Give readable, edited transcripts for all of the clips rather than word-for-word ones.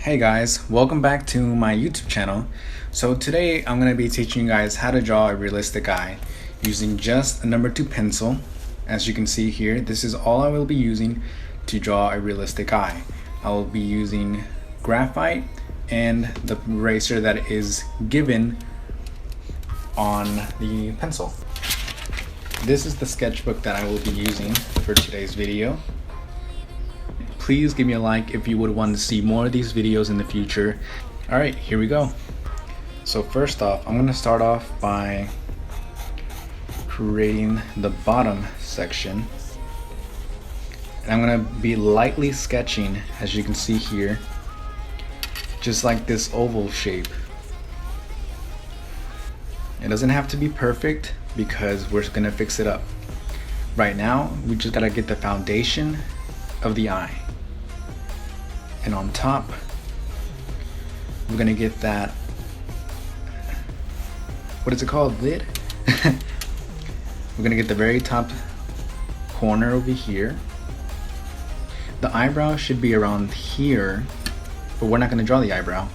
Hey guys, welcome back to my YouTube channel. So today I'm going to be teaching you guys how to draw a realistic eye using just a number 2 pencil. As you can see here, this is all I will be using to draw a realistic eye. I will be using graphite and the eraser that is given on the pencil. This is the sketchbook that I will be using for today's video. Please give me a like if you would want to see more of these videos in the future. Alright, here we go. So first off, I'm going to start off by creating the bottom section. And I'm going to be lightly sketching, as you can see here, just like this oval shape. It doesn't have to be perfect because we're going to fix it up. Right now, we just got to get the foundation of the eye. And on top, we're gonna get that, what is it called, lid? We're gonna get the very top corner over here. The eyebrow should be around here, but we're not gonna draw the eyebrow.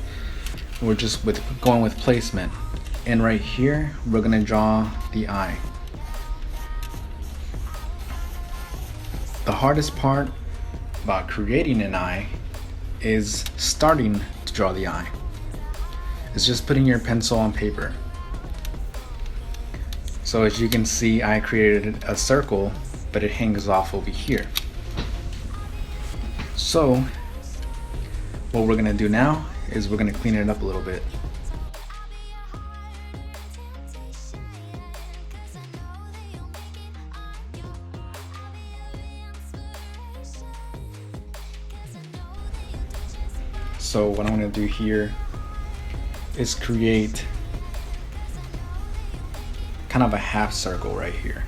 We're just going with placement. And right here, we're gonna draw the eye. The hardest part about creating an eye is starting to draw the eye. It's just putting your pencil on paper. So as you can see, I created a circle, but it hangs off over here. So what we're gonna do now is we're gonna clean it up a little bit. So what I'm going to do here is create kind of a half circle right here,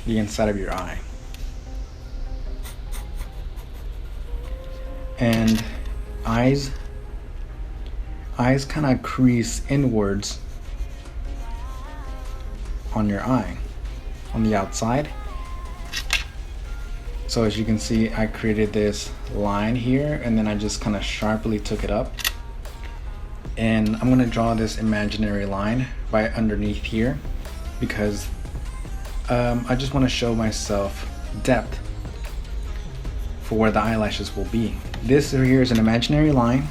the inside of your eye. And eyes kind of crease inwards on your eye, on the outside. So as you can see, I created this line here and then I just kind of sharply took it up. And I'm gonna draw this imaginary line right underneath here because I just want to show myself depth for where the eyelashes will be. This here is an imaginary line.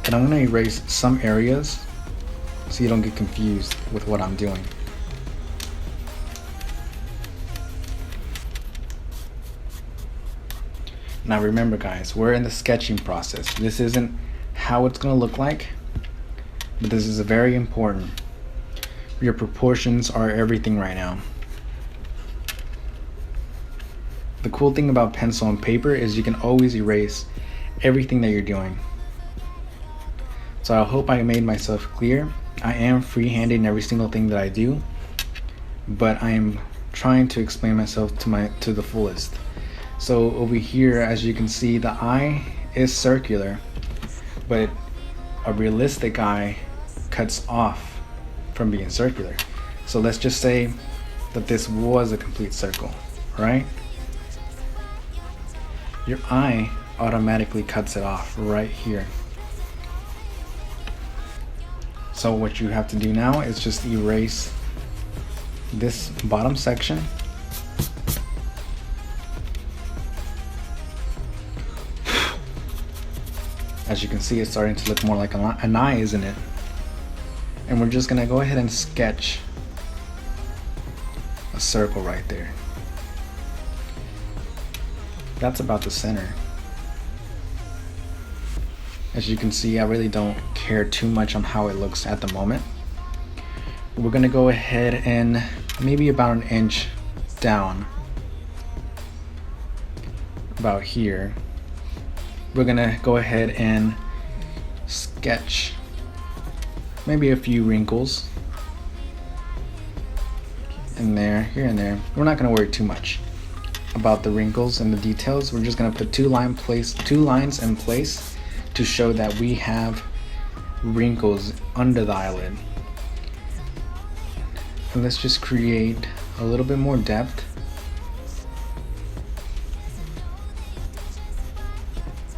And I'm gonna erase some areas so you don't get confused with what I'm doing. Now remember guys, we're in the sketching process. This isn't how it's gonna look like, but this is very important. Your proportions are everything right now. The cool thing about pencil and paper is you can always erase everything that you're doing. So I hope I made myself clear. I am freehanding every single thing that I do, but I am trying to explain myself to the fullest. So over here, as you can see, the eye is circular, but a realistic eye cuts off from being circular. So let's just say that this was a complete circle, right? Your eye automatically cuts it off right here. So what you have to do now is just erase this bottom section. As you can see, it's starting to look more like an eye, isn't it? And we're just gonna go ahead and sketch a circle right there. That's about the center. As you can see, I really don't care too much on how it looks at the moment. We're gonna go ahead and maybe about an inch down, about here, we're gonna go ahead and sketch maybe a few wrinkles in there, here and there. We're not gonna worry too much about the wrinkles and the details. We're just gonna put two lines in place to show that we have wrinkles under the eyelid. And let's just create a little bit more depth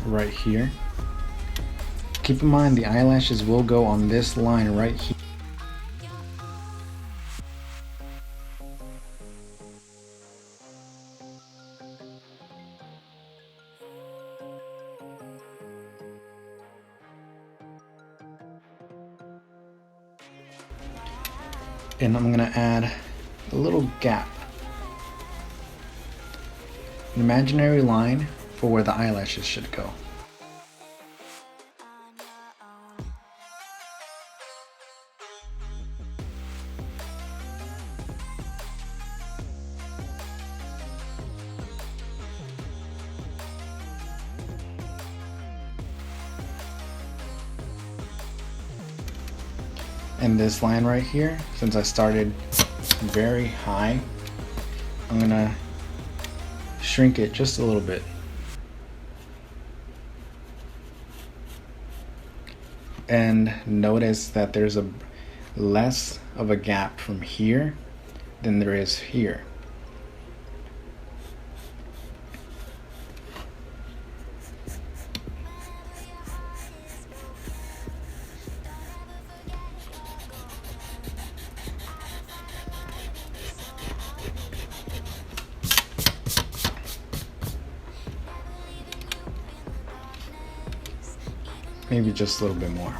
right here. Keep in mind the eyelashes will go on this line right here. And I'm gonna add a little gap, an imaginary line for where the eyelashes should go. And this line right here, since I started very high, I'm gonna shrink it just a little bit. And notice that there's a less of a gap from here than there is here. Maybe just a little bit more.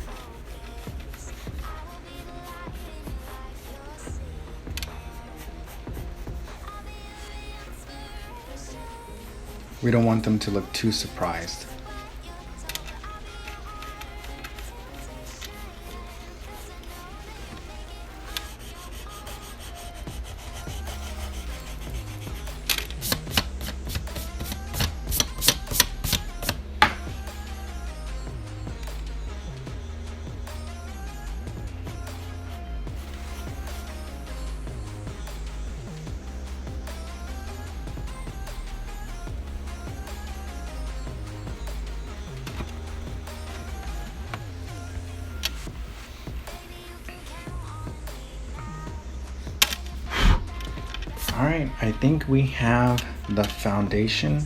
We don't want them to look too surprised. Alright, I think we have the foundation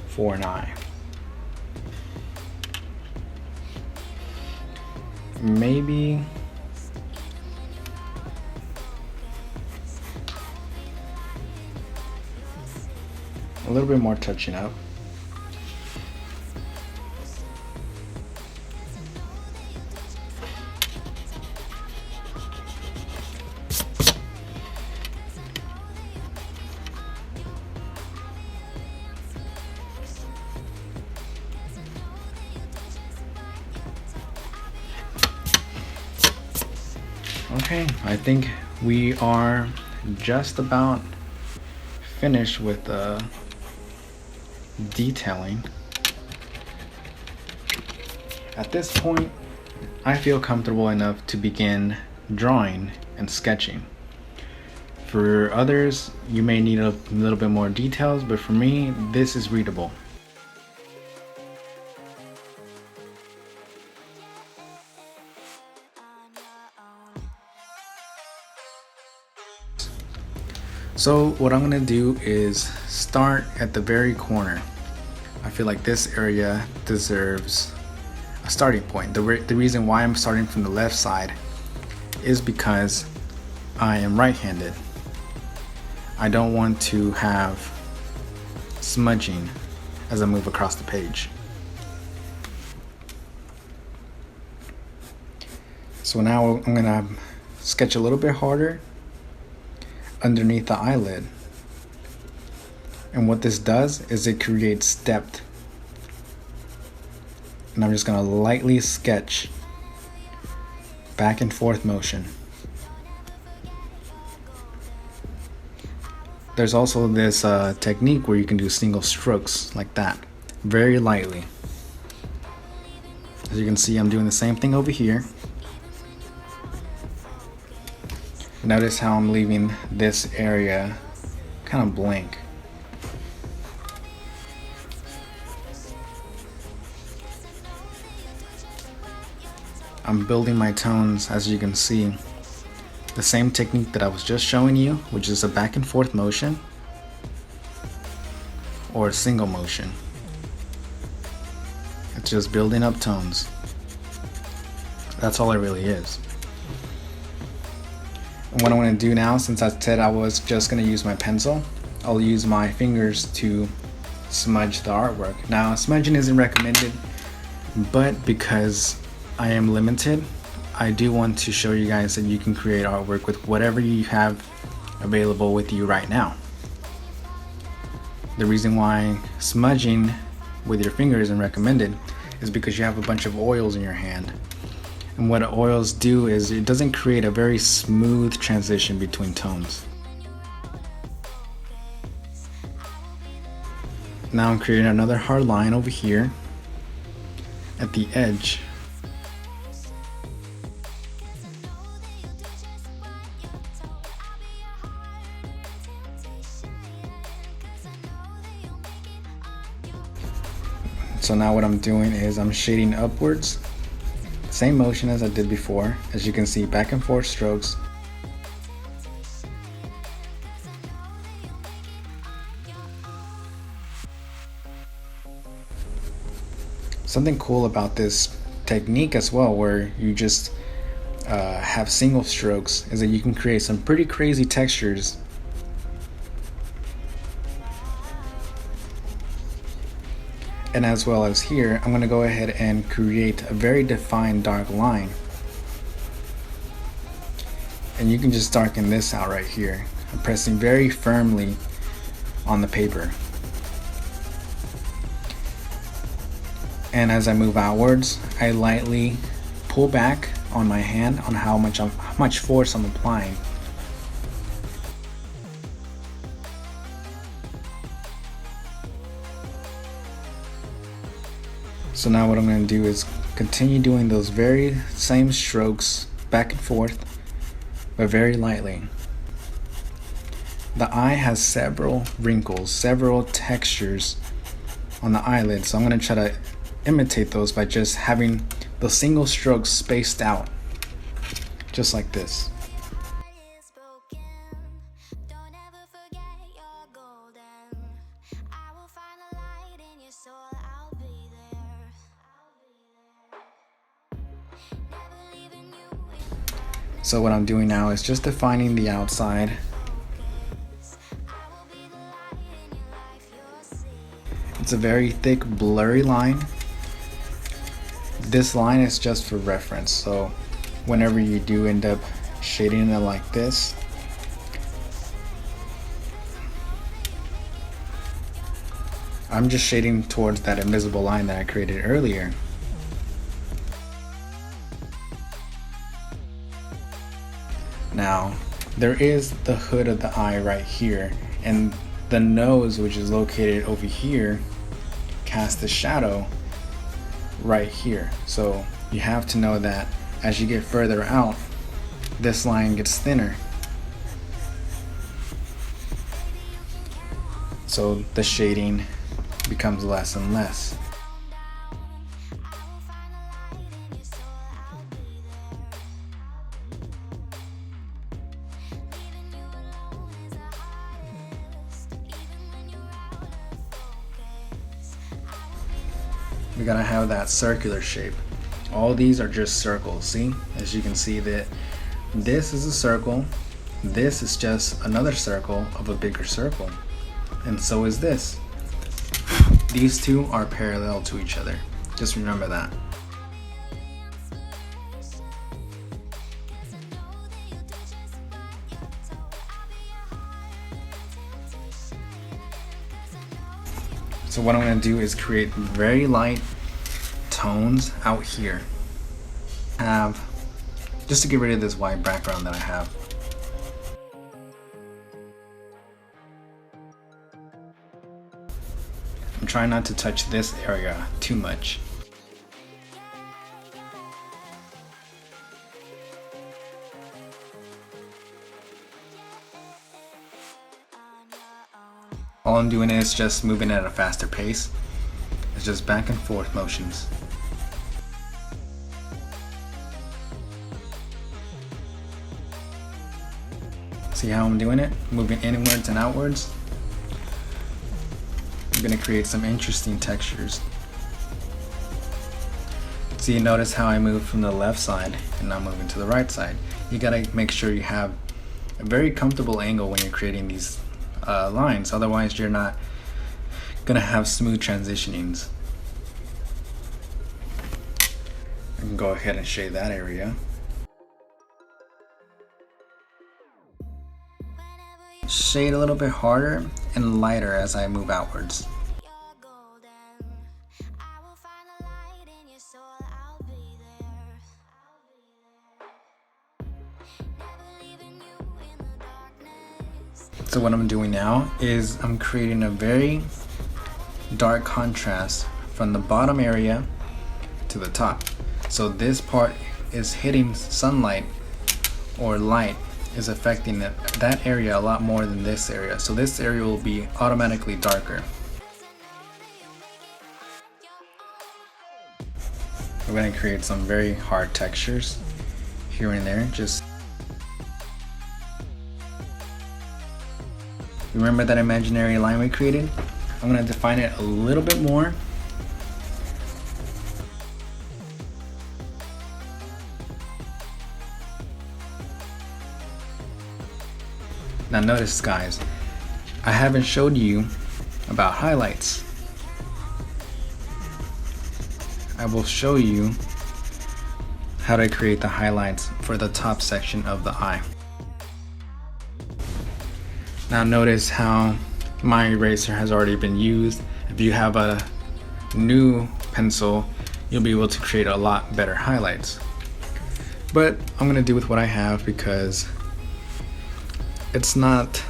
for an eye. Maybe a little bit more touching up. Okay, I think we are just about finished with the detailing. At this point, I feel comfortable enough to begin drawing and sketching. For others, you may need a little bit more details, but for me, this is readable. So what I'm gonna do is start at the very corner. I feel like this area deserves a starting point. The reason why I'm starting from the left side is because I am right-handed. I don't want to have smudging as I move across the page. So now I'm gonna sketch a little bit harder underneath the eyelid. And what this does is it creates depth. And I'm just gonna lightly sketch back and forth motion. There's also this technique where you can do single strokes like that, very lightly. As you can see, I'm doing the same thing over here. Notice how I'm leaving this area kind of blank. I'm building my tones, as you can see. The same technique that I was just showing you, which is a back and forth motion or a single motion. It's just building up tones. That's all it really is. And what I'm going to do now, since I said I was just going to use my pencil, I'll use my fingers to smudge the artwork. Now, smudging isn't recommended, but because I am limited, I do want to show you guys that you can create artwork with whatever you have available with you right now. The reason why smudging with your finger isn't recommended is because you have a bunch of oils in your hand. And what oils do is it doesn't create a very smooth transition between tones. Now I'm creating another hard line over here at the edge. So now what I'm doing is I'm shading upwards. Same motion as I did before. As you can see, back and forth strokes. Something cool about this technique as well, where you just have single strokes, is that you can create some pretty crazy textures. And as well as here, I'm going to go ahead and create a very defined dark line. And you can just darken this out right here. I'm pressing very firmly on the paper. And as I move outwards, I lightly pull back on my hand on how much force I'm applying. So now what I'm going to do is continue doing those very same strokes back and forth, but very lightly. The eye has several wrinkles, several textures on the eyelid, so I'm going to try to imitate those by just having the single strokes spaced out, just like this. So what I'm doing now is just defining the outside. It's a very thick, blurry line. This line is just for reference, so whenever you do end up shading it like this, I'm just shading towards that invisible line that I created earlier. Now, there is the hood of the eye right here, and the nose, which is located over here, casts the shadow right here. So you have to know that as you get further out, this line gets thinner. So the shading becomes less and less. We gotta have that circular shape. All these are just circles. See, as you can see that this is a circle, this is just another circle of a bigger circle, and so is this. These two are parallel to each other. Just remember that. So what I'm going to do is create very light tones out here. Just to get rid of this white background that I have. I'm trying not to touch this area too much. All I'm doing is just moving at a faster pace. It's just back and forth motions. See how I'm doing it? Moving inwards and outwards. I'm gonna create some interesting textures. See, notice how I moved from the left side and now moving to the right side. You gotta make sure you have a very comfortable angle when you're creating these lines, otherwise you're not gonna have smooth transitionings. I can go ahead and shade that area. Shade a little bit harder and lighter as I move outwards. So what I'm doing now is I'm creating a very dark contrast from the bottom area to the top. So this part is hitting sunlight, or light is affecting that area a lot more than this area. So this area will be automatically darker. We're going to create some very hard textures here and there. Just remember that imaginary line we created? I'm going to define it a little bit more. Now notice, guys, I haven't showed you about highlights. I will show you how to create the highlights for the top section of the eye. Now notice how my eraser has already been used. If you have a new pencil, you'll be able to create a lot better highlights. But I'm gonna do with what I have because it's not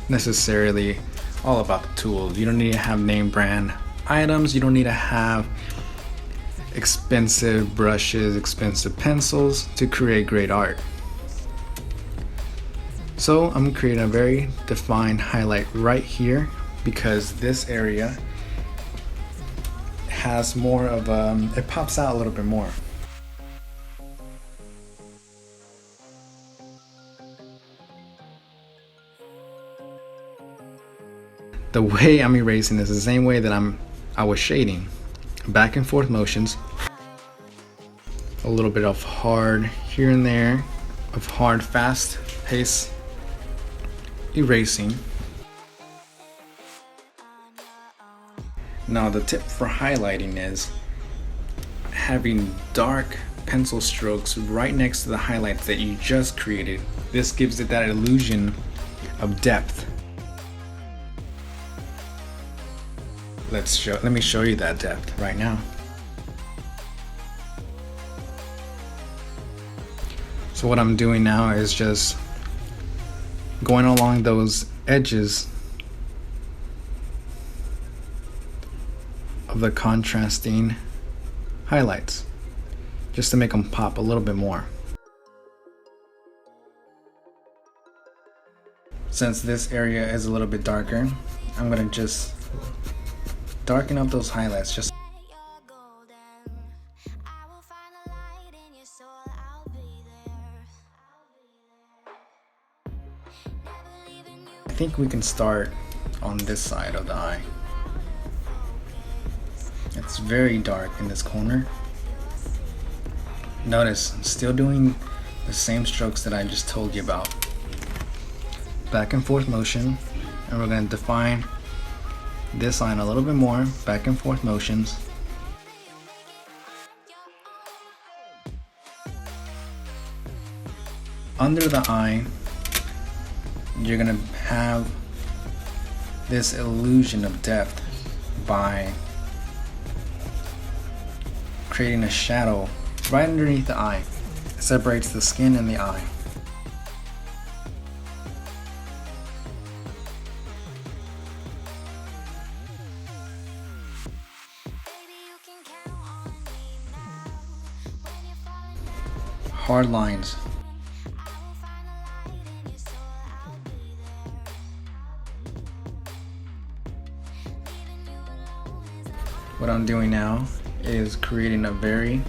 necessarily all about the tools. You don't need to have name brand items. You don't need to have expensive brushes, expensive pencils to create great art. So I'm creating a very defined highlight right here because this area has more of it pops out a little bit more. The way I'm erasing is the same way that I was shading. Back and forth motions. A little bit of hard here and there, of hard fast pace erasing. Now the tip for highlighting is having dark pencil strokes right next to the highlights that you just created. This gives it that illusion of depth. Let me show you that depth right now. So what I'm doing now is just going along those edges of the contrasting highlights just to make them pop a little bit more. Since this area is a little bit darker, I'm gonna just darken up those highlights just I think we can start on this side of the eye. It's very dark in this corner. Notice I'm still doing the same strokes that I just told you about. Back and forth motion, and we're going to define this line a little bit more. Back and forth motions. Under the eye, you're gonna have this illusion of depth by creating a shadow right underneath the eye. It separates the skin and the eye. Hard lines. What I'm doing now is creating a very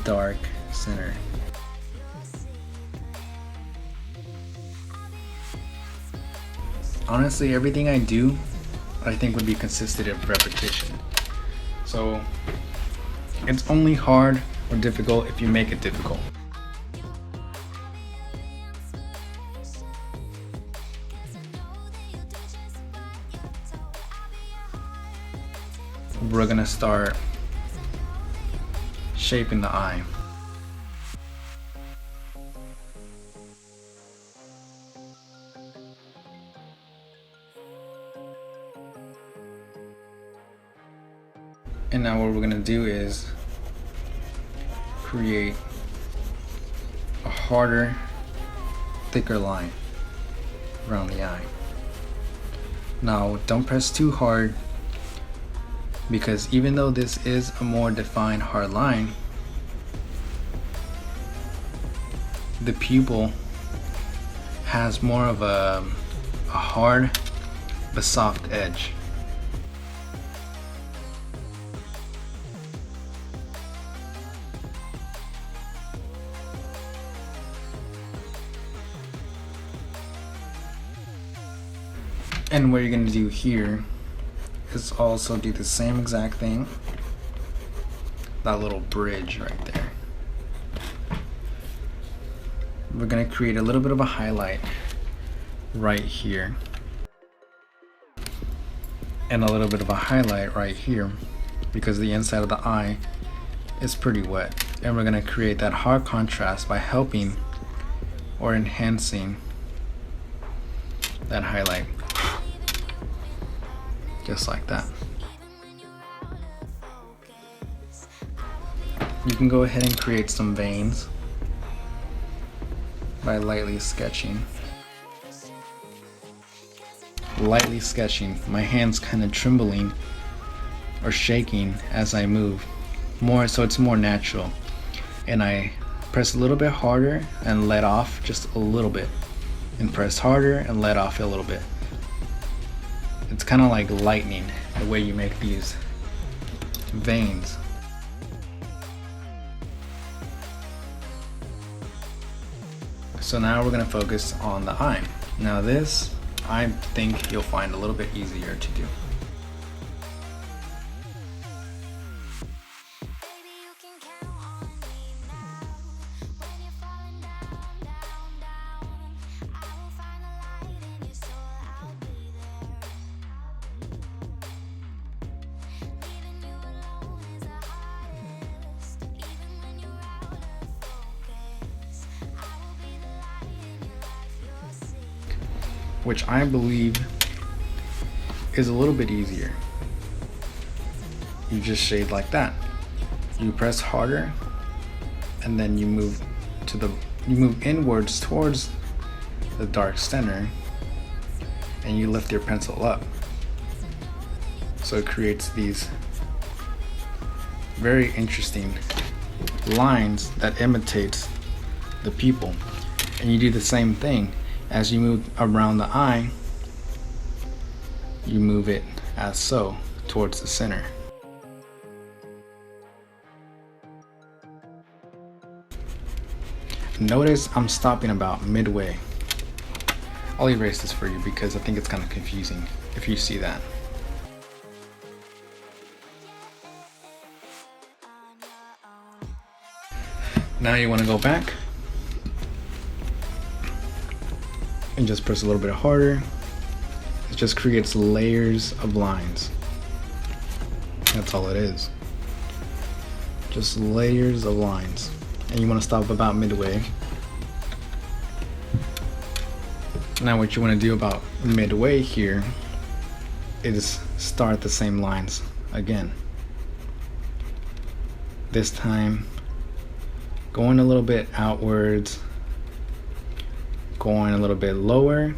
dark center. Honestly, everything I do, I think would be consistent of repetition. So It's only hard or difficult if you make it difficult. We're gonna start shaping the eye. And now what we're gonna do is create a harder, thicker line around the eye. Now don't press too hard, because even though this is a more defined hard line, the pupil has more of a hard but soft edge. And what you're going to do here is also do the same exact thing. That little bridge right there. We're going to create a little bit of a highlight right here. And a little bit of a highlight right here, because the inside of the eye is pretty wet. And we're going to create that hard contrast by helping or enhancing that highlight. Just like that. You can go ahead and create some veins by lightly sketching. Lightly sketching. My hand's kind of trembling or shaking as I move. So it's more natural. And I press a little bit harder and let off just a little bit. And press harder and let off a little bit. It's kind of like lightning, the way you make these veins. So now we're going to focus on the eye. Now this, I think you'll find a little bit easier to do. Which I believe is a little bit easier. You just shade like that. You press harder, and then you move inwards towards the dark center, and you lift your pencil up. So it creates these very interesting lines that imitates the pupil. And you do the same thing. As you move around the eye, you move it as so towards the center. Notice I'm stopping about midway. I'll erase this for you because I think it's kind of confusing if you see that. Now you want to go back and just press a little bit harder. It just creates layers of lines. That's all it is. Just layers of lines. And you want to stop about midway. Now what you want to do about midway here is start the same lines again. This time going a little bit outwards, going a little bit lower,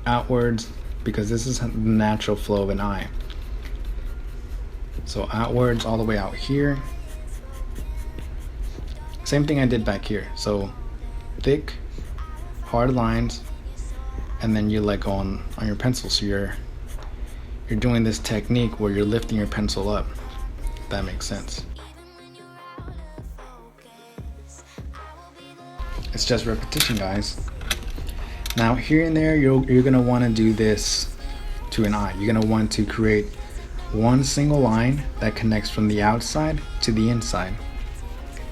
outwards, because this is the natural flow of an eye. So outwards all the way out here. Same thing I did back here. So thick, hard lines, and then you let go on your pencil. So you're doing this technique where you're lifting your pencil up. If that makes sense. It's just repetition, guys. Now here and there, you're gonna want to do this to an eye. You're gonna want to create one single line that connects from the outside to the inside.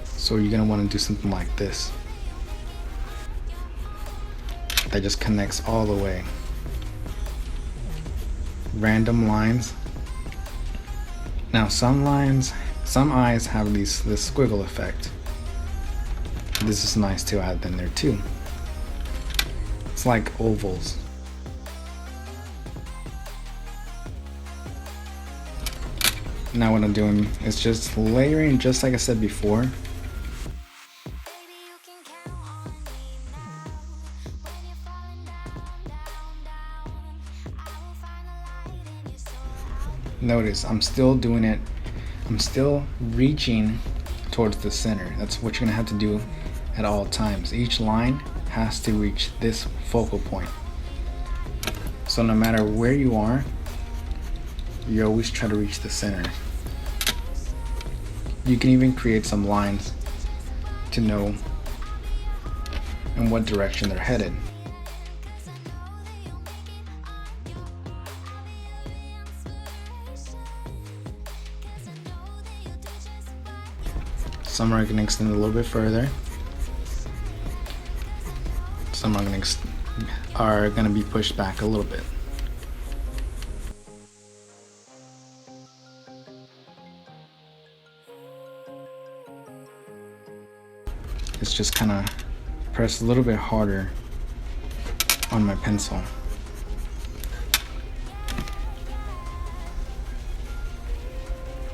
So you're gonna want to do something like this that just connects all the way. Random lines. Now some eyes have this squiggle effect. This is nice to add in there too. It's like ovals. Now what I'm doing is just layering, just like I said before. Notice I'm still doing it, I'm still reaching towards the center. That's what you're gonna have to do at all times. Each line has to reach this focal point. So no matter where you are, you always try to reach the center. You can even create some lines to know in what direction they're headed. Some are going to extend a little bit further. Some are going to be pushed back a little bit. It's just kind of press a little bit harder on my pencil.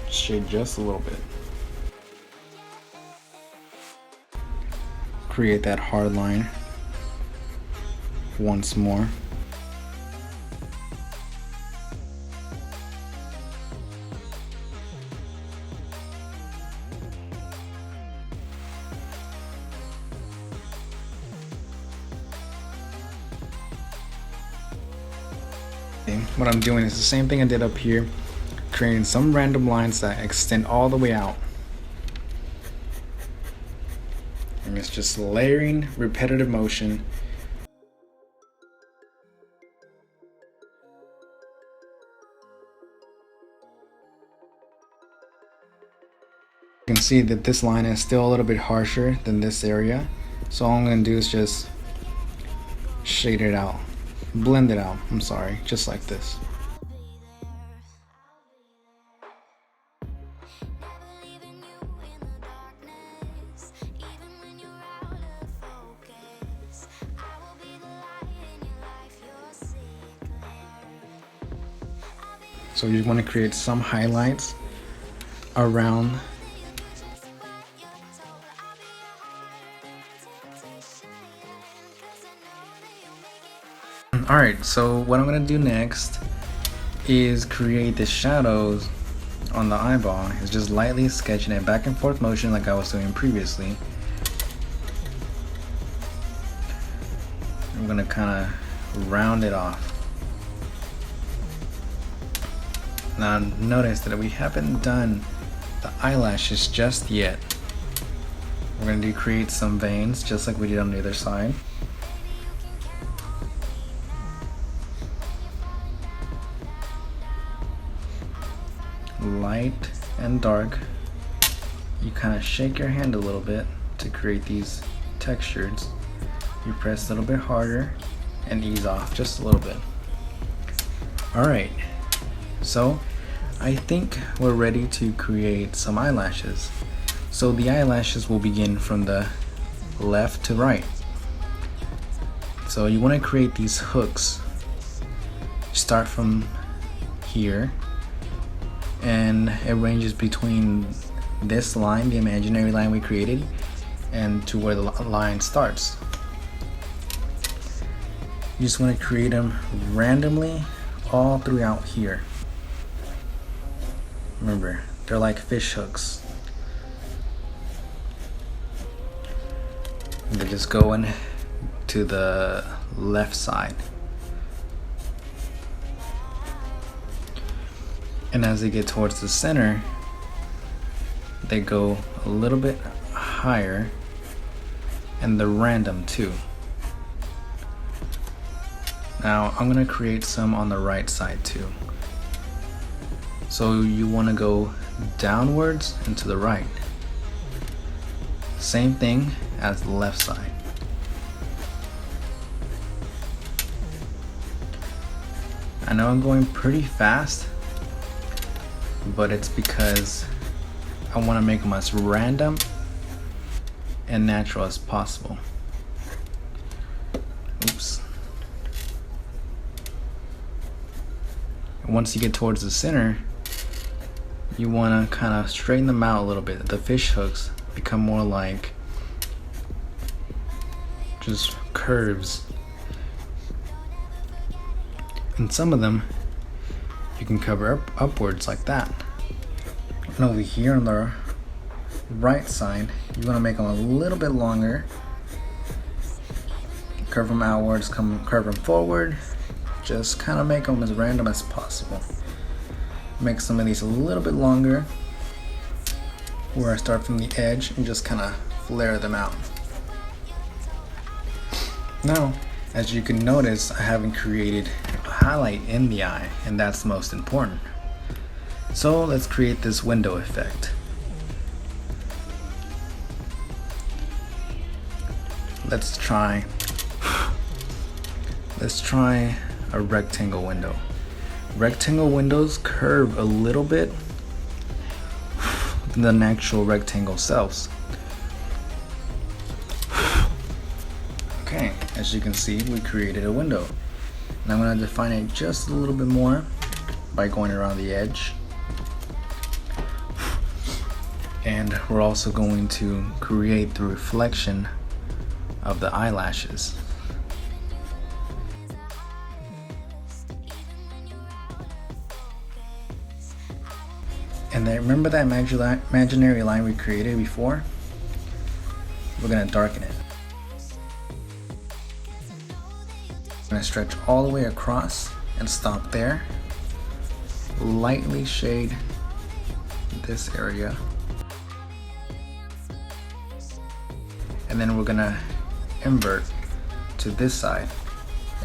Shade just a little bit. Create that hard line once more. What I'm doing is the same thing I did up here, creating some random lines that extend all the way out. And it's just layering, repetitive motion. You can see that this line is still a little bit harsher than this area. So all I'm going to do is just shade it out. Blend it out, I'm sorry, just like this. So you want to create some highlights around . Alright, so what I'm going to do next is create the shadows on the eyeball. It's just lightly sketching it back and forth motion like I was doing previously. I'm going to kind of round it off. Now notice that we haven't done the eyelashes just yet. We're going to create some veins just like we did on the other side. Light and dark. You kind of shake your hand a little bit to create these textures. You press a little bit harder and ease off just a little bit. Alright, so I think we're ready to create some eyelashes. So the eyelashes will begin from the left to right. So you want to create these hooks. Start from here, and it ranges between this line, the imaginary line we created, and to where the line starts. You just want to create them randomly all throughout here. Remember, they're like fish hooks. They're just going to the left side. And as they get towards the center, they go a little bit higher, and they're random too. Now I'm going to create some on the right side too. So you want to go downwards and to the right. Same thing as the left side. I know I'm going pretty fast, but it's because I want to make them as random and natural as possible. Oops. And once you get towards the center, you want to kind of straighten them out a little bit. The fish hooks become more like just curves. And some of them you can cover upwards like that. And over here on the right side, you want to make them a little bit longer. Curve them outwards, curve them forward. Just kind of make them as random as possible. Make some of these a little bit longer, where I start from the edge and just kind of flare them out. Now, as you can notice, I haven't created a highlight in the eye, and that's the most important. So let's create this window effect. Let's try a rectangle window. Rectangle windows curve a little bit than actual rectangle selves. Okay, as you can see, we created a window. And I'm going to define it just a little bit more by going around the edge. And we're also going to create the reflection of the eyelashes. And then remember that imaginary line we created before? We're going to darken it. I'm going to stretch all the way across and stop there. Lightly shade this area. And then we're going to invert to this side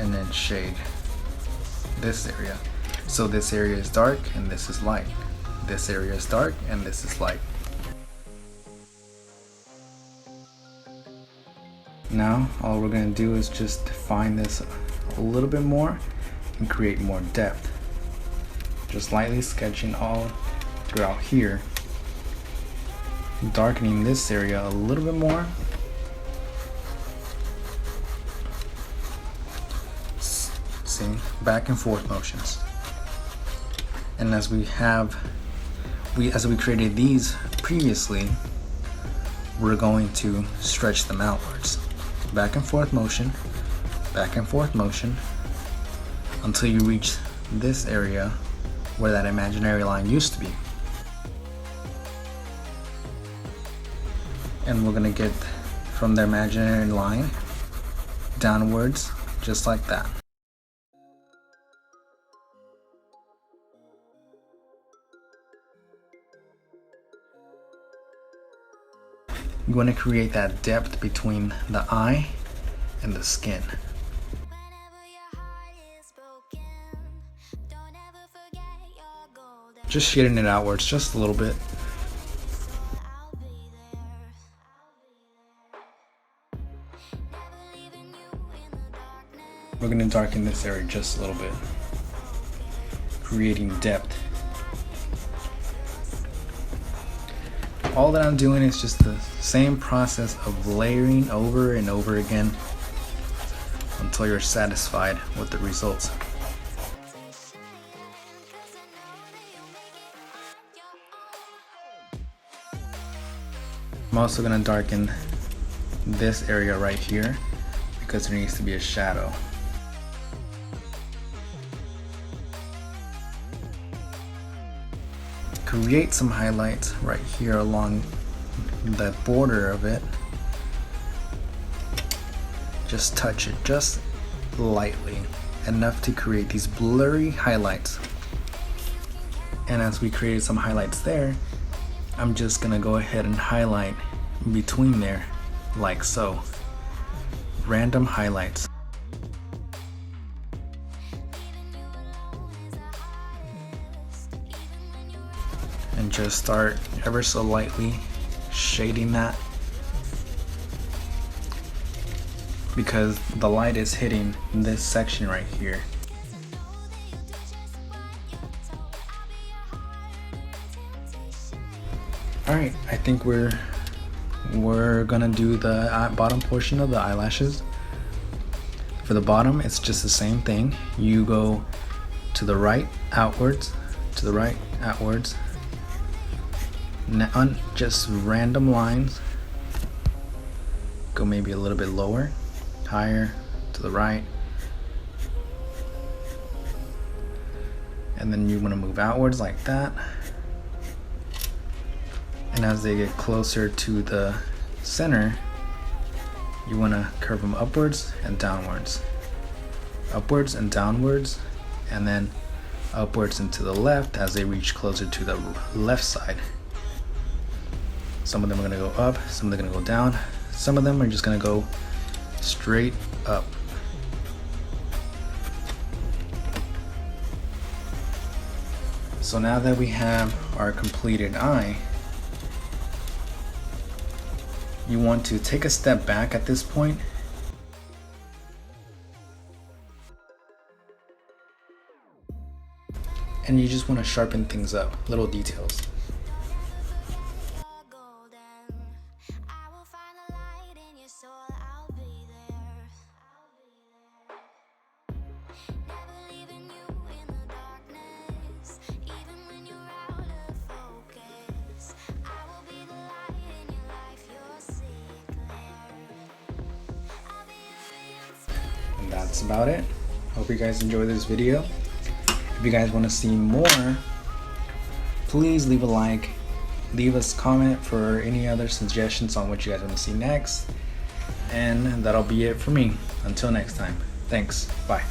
and then shade this area. So this area is dark and this is light. This area is dark and this is light. Now all we're going to do is just define this a little bit more and create more depth. Just lightly sketching all throughout here. Darkening this area a little bit more. See, back and forth motions. And as we created these previously, we're going to stretch them outwards. Back and forth motion, until you reach this area where that imaginary line used to be. And we're gonna get from the imaginary line downwards, just like that. You want to create that depth between the eye and the skin. Just shading it outwards just a little bit. We're going to darken this area just a little bit, creating depth. All that I'm doing is just the same process of layering over and over again until you're satisfied with the results. I'm also going to darken this area right here because there needs to be a shadow. Create some highlights right here along the border of it. Just touch it just lightly, enough to create these blurry highlights. And as we created some highlights there, I'm just gonna go ahead and highlight between there like so. Random highlights. and just start ever so lightly shading that, because the light is hitting this section right here. Alright, I think we're gonna do the bottom portion of the eyelashes. For the bottom, it's just the same thing. You go to the right, outwards, to the right, outwards. Now, just random lines. Go maybe a little bit lower, higher, to the right. And then you want to move outwards like that. And as they get closer to the center, you want to curve them upwards and downwards. Upwards and downwards, and then upwards and to the left as they reach closer to the left side. Some of them are going to go up, some of them are going to go down, some of them are just going to go straight up. So now that we have our completed eye, you want to take a step back at this point and you just want to sharpen things up, little details. And that's about it. Hope you guys enjoyed this video. If you guys want to see more, please leave a like, leave us a comment for any other suggestions on what you guys want to see next, and that'll be it for me. Until next time, thanks, bye.